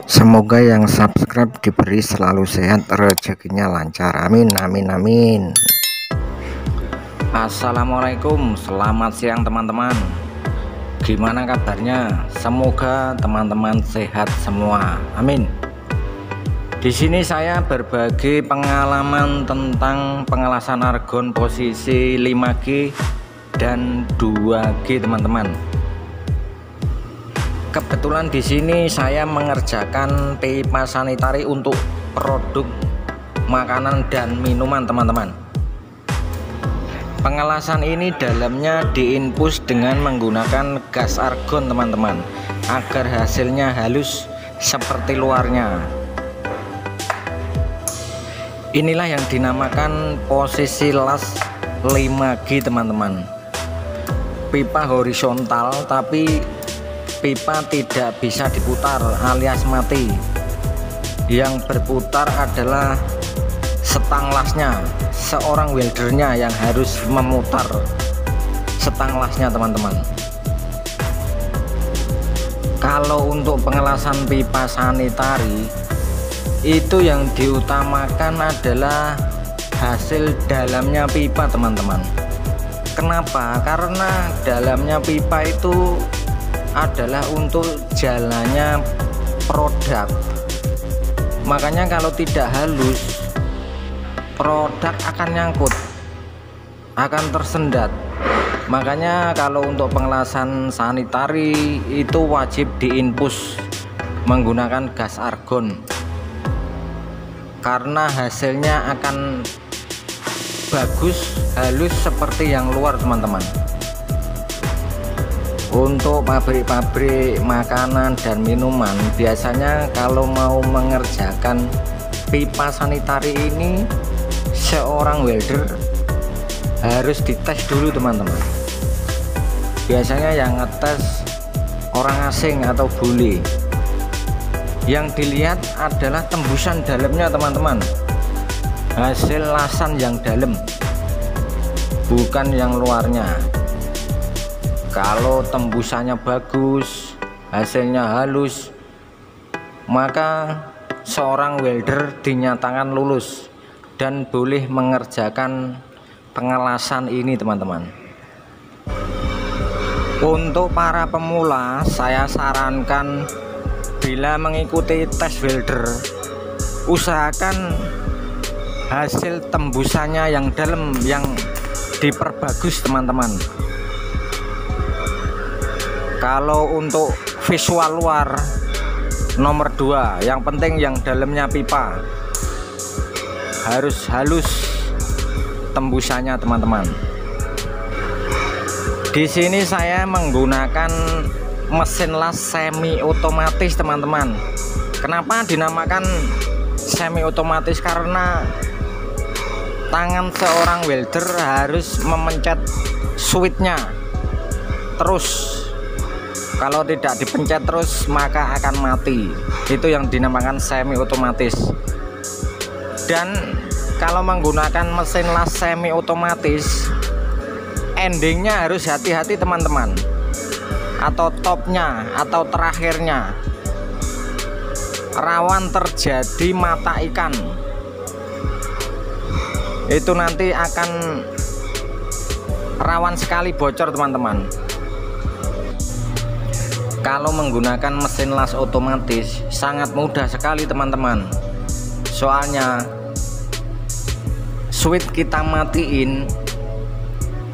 Semoga yang subscribe diberi selalu sehat, rezekinya lancar, amin amin amin. Assalamualaikum, selamat siang teman-teman. Gimana kabarnya? Semoga teman-teman sehat semua, amin. Di sini saya berbagi pengalaman tentang pengelasan argon posisi 5G dan 2G teman-teman. Kebetulan di sini saya mengerjakan pipa sanitari untuk produk makanan dan minuman teman-teman. Pengelasan ini dalamnya diinfus dengan menggunakan gas argon teman-teman, agar hasilnya halus seperti luarnya. Inilah yang dinamakan posisi las 5G teman-teman. Pipa horizontal tapi pipa tidak bisa diputar alias mati. Yang berputar adalah setang lasnya, seorang weldernya yang harus memutar setang lasnya teman-teman. Kalau untuk pengelasan pipa sanitari itu yang diutamakan adalah hasil dalamnya pipa teman-teman. Kenapa? Karena dalamnya pipa itu adalah untuk jalannya produk. Makanya kalau tidak halus, produk akan nyangkut, akan tersendat. Makanya kalau untuk pengelasan sanitari itu wajib diinfus menggunakan gas argon, karena hasilnya akan bagus, halus seperti yang luar teman-teman. Untuk pabrik-pabrik makanan dan minuman, biasanya kalau mau mengerjakan pipa sanitari ini, seorang welder harus dites dulu teman-teman. Biasanya yang ngetes orang asing atau bule. Yang dilihat adalah tembusan dalamnya teman-teman, hasil lasan yang dalam, bukan yang luarnya. Kalau tembusannya bagus, hasilnya halus, maka seorang welder dinyatakan lulus dan boleh mengerjakan pengelasan ini teman-teman. Untuk para pemula, saya sarankan bila mengikuti tes welder, usahakan hasil tembusannya yang dalam, yang diperbagus teman-teman. Kalau untuk visual luar, nomor 2, yang penting yang dalamnya pipa harus halus tembusannya teman-teman. Di sini saya menggunakan mesin las semi otomatis teman-teman. Kenapa dinamakan semi otomatis? Karena tangan seorang welder harus memencet switchnya terus. Kalau tidak dipencet terus maka akan mati. Itu yang dinamakan semi otomatis. Dan kalau menggunakan mesin las semi otomatis, endingnya harus hati-hati teman-teman, atau topnya atau terakhirnya rawan terjadi mata ikan. Itu nanti akan rawan sekali bocor teman-teman. Kalau menggunakan mesin las otomatis sangat mudah sekali teman-teman. Soalnya switch kita matiin,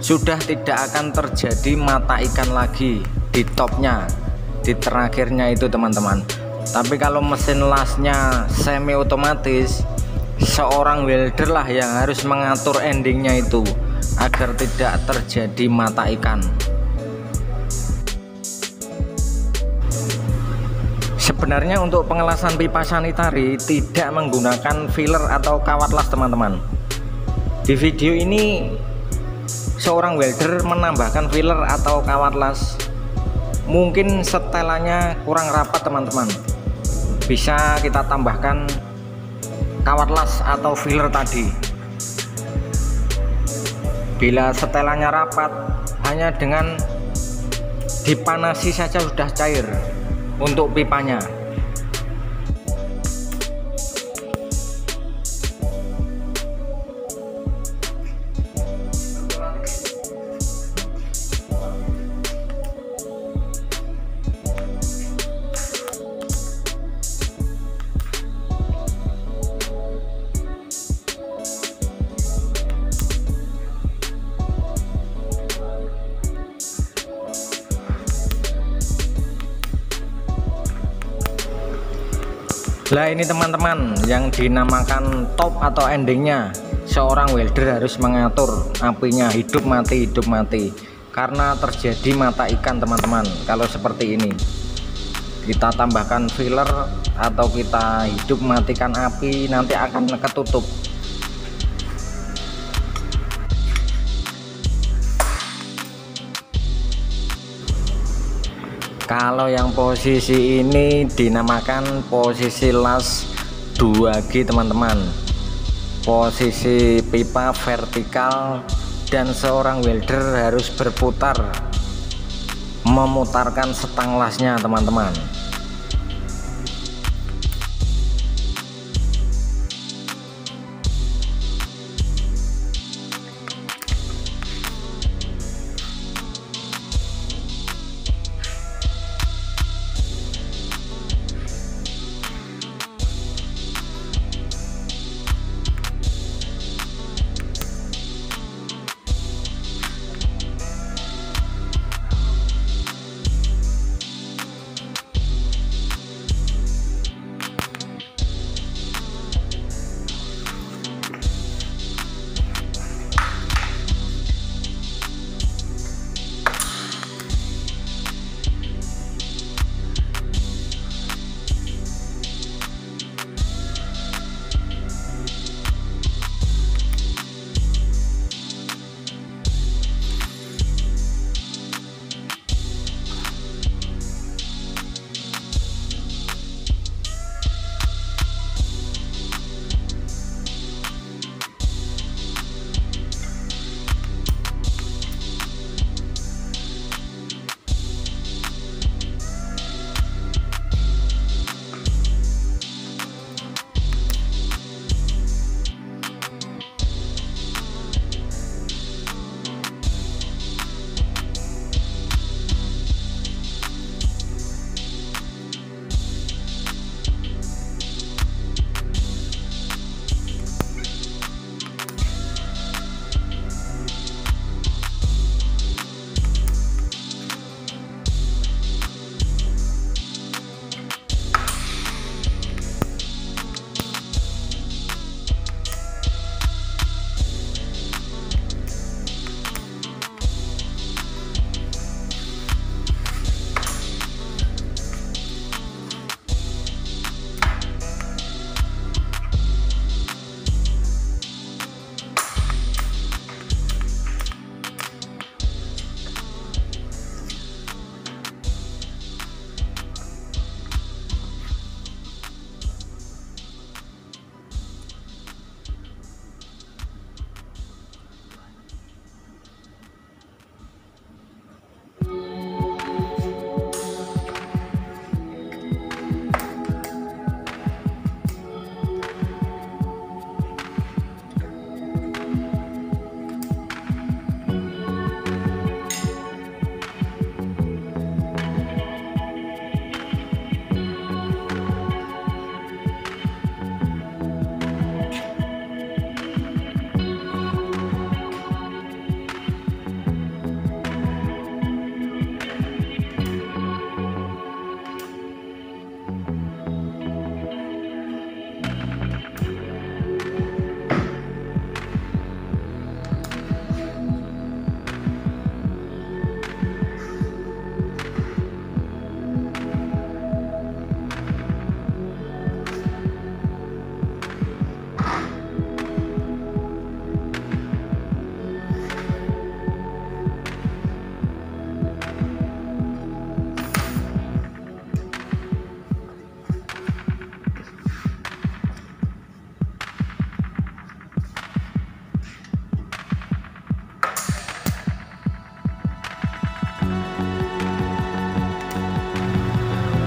sudah tidak akan terjadi mata ikan lagi di topnya, di terakhirnya itu teman-teman. Tapi kalau mesin lasnya semi otomatis, seorang welder lah yang harus mengatur endingnya itu agar tidak terjadi mata ikan. Sebenarnya untuk pengelasan pipa sanitari tidak menggunakan filler atau kawat las teman-teman. Di video ini seorang welder menambahkan filler atau kawat las. Mungkin setelannya kurang rapat teman-teman. Bisa kita tambahkan kawat las atau filler tadi. Bila setelannya rapat, hanya dengan dipanasi saja sudah cair untuk pipanya. Lah ini teman-teman yang dinamakan top atau endingnya, seorang welder harus mengatur apinya hidup mati karena terjadi mata ikan teman-teman. Kalau seperti ini kita tambahkan filler atau kita hidup matikan api, nanti akan ketutup. Kalau yang posisi ini dinamakan posisi las 2G teman-teman, posisi pipa vertikal, dan seorang welder harus berputar memutarkan setang lasnya teman-teman.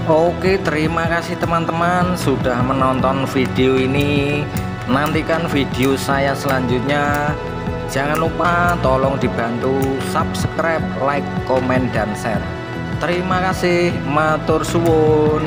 Oke, terima kasih teman-teman sudah menonton video ini. Nantikan video saya selanjutnya. Jangan lupa tolong dibantu subscribe, like, komen, dan share. Terima kasih, matur suwun.